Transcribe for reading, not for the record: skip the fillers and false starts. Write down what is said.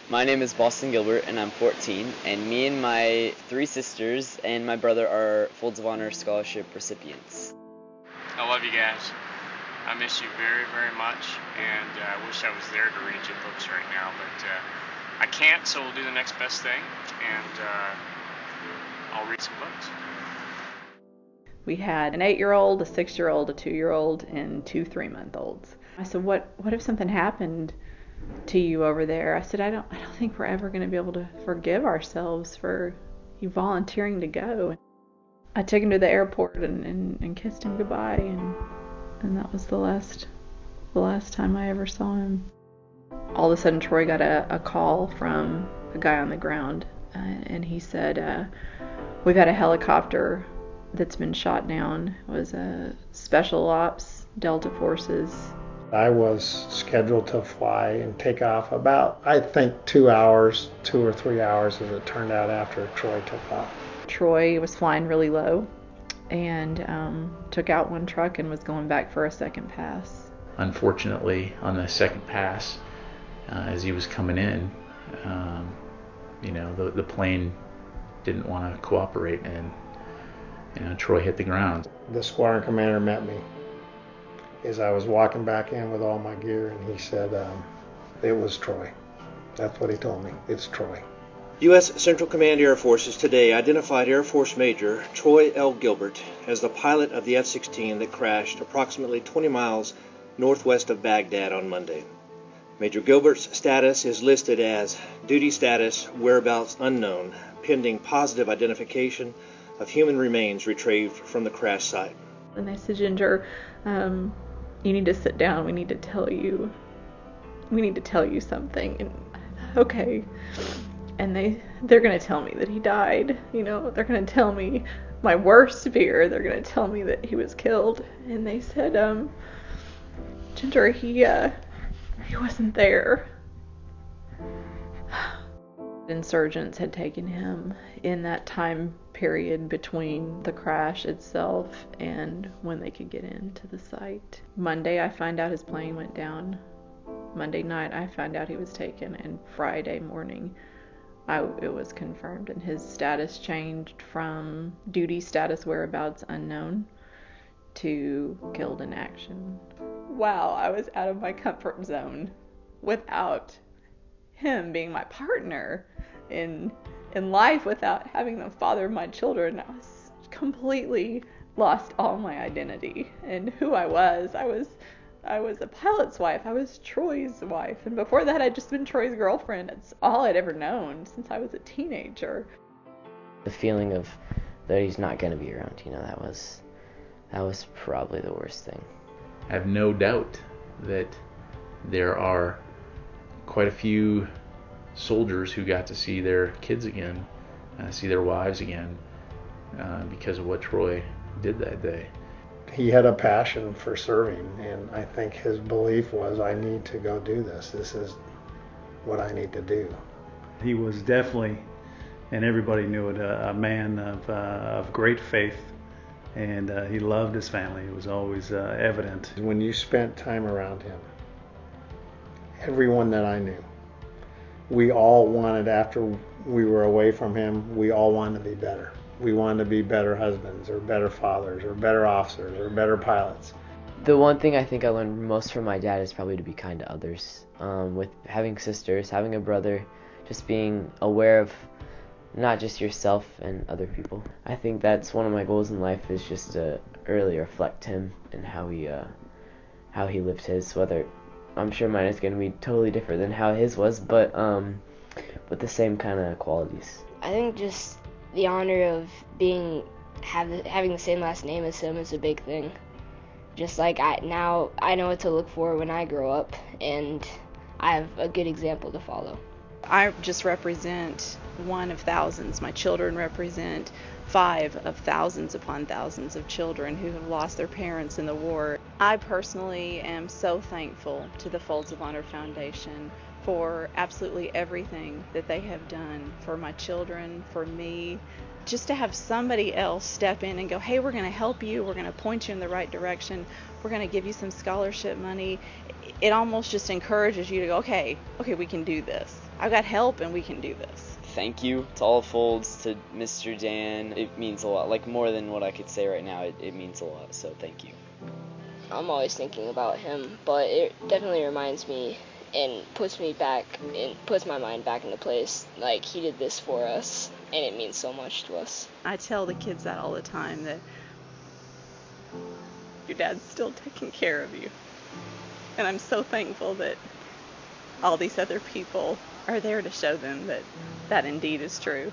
My name is Boston Gilbert, and I'm 14, and me and my 3 sisters and my brother are Folds of Honor Scholarship recipients. I love you guys. I miss you very, very much, and I wish I was there to read your books right now, but I can't, so we'll do the next best thing, and I'll read some books. We had an 8-year-old, a 6-year-old, a 2-year-old, and 2 3-month-olds. I said, what if something happened to you over there? I said, I don't think we're ever going to be able to forgive ourselves for you volunteering to go. I took him to the airport and kissed him goodbye, and that was the last time I ever saw him. All of a sudden, Troy got a call from a guy on the ground, and he said, we've had a helicopter that's been shot down. It was a special ops, Delta Forces. I was scheduled to fly and take off about, I think, 2 or 3 hours as it turned out after Troy took off. Troy was flying really low and took out one truck and was going back for a second pass. Unfortunately, on the second pass, as he was coming in, the plane didn't want to cooperate, and Troy hit the ground. The squadron commander met me as I was walking back in with all my gear, and he said, it was Troy. That's what he told me. It's Troy. U.S. Central Command Air Forces today identified Air Force Major Troy L. Gilbert as the pilot of the F-16 that crashed approximately 20 miles northwest of Baghdad on Monday. Major Gilbert's status is listed as duty status, whereabouts unknown, pending positive identification of human remains retrieved from the crash site. And they said, Ginger, you need to sit down. We need to tell you something. And okay. And they're going to tell me that he died. They're going to tell me my worst fear. They're going to tell me that he was killed. And they said, Ginger, he wasn't there. Insurgents had taken him in that time period between the crash itself and when they could get into the site. Monday, I find out his plane went down. Monday night, I found out he was taken, and Friday morning, it was confirmed, and his status changed from duty status, whereabouts unknown, to killed in action. Wow, I was out of my comfort zone without him being my partner in life, without having the father of my children. I was completely lost all my identity and who I was. I was a pilot's wife. I was Troy's wife. And before that, I'd just been Troy's girlfriend. It's all I'd ever known since I was a teenager. The feeling of that he's not going to be around, that was probably the worst thing. I have no doubt that there are quite a few soldiers who got to see their kids again, see their wives again, because of what Troy did that day. He had a passion for serving, and I think his belief was, I need to go do this. This is what I need to do. He was definitely, and everybody knew it, a man of great faith, and he loved his family. It was always evident. When you spent time around him, everyone that I knew, we all wanted, after we were away from him, we all wanted to be better. We wanted to be better husbands, or better fathers, or better officers, or better pilots. The one thing I think I learned most from my dad is probably to be kind to others. With having sisters, having a brother, just being aware of not just yourself and other people. I think that's one of my goals in life, is just to really reflect him and how he lived his. Whether I'm sure mine is going to be totally different than how his was, but with the same kind of qualities. I think just the honor of having the same last name as him is a big thing. Just like I know what to look for when I grow up, and I have a good example to follow. I just represent one of thousands. My children represent 5 of thousands upon thousands of children who have lost their parents in the war. I personally am so thankful to the Folds of Honor Foundation for absolutely everything that they have done for my children, for me, just to have somebody else step in and go, hey, we're going to help you, we're going to point you in the right direction, we're going to give you some scholarship money, it almost just encourages you to go, okay, we can do this. I've got help and we can do this. Thank you to all Folds, to Mr. Dan. It means a lot, like more than what I could say right now. It means a lot, so thank you. I'm always thinking about him, but it definitely reminds me and puts my mind back into place. Like, he did this for us, and it means so much to us. I tell the kids that all the time, that your dad's still taking care of you. And I'm so thankful that all these other people are there to show them that that indeed is true.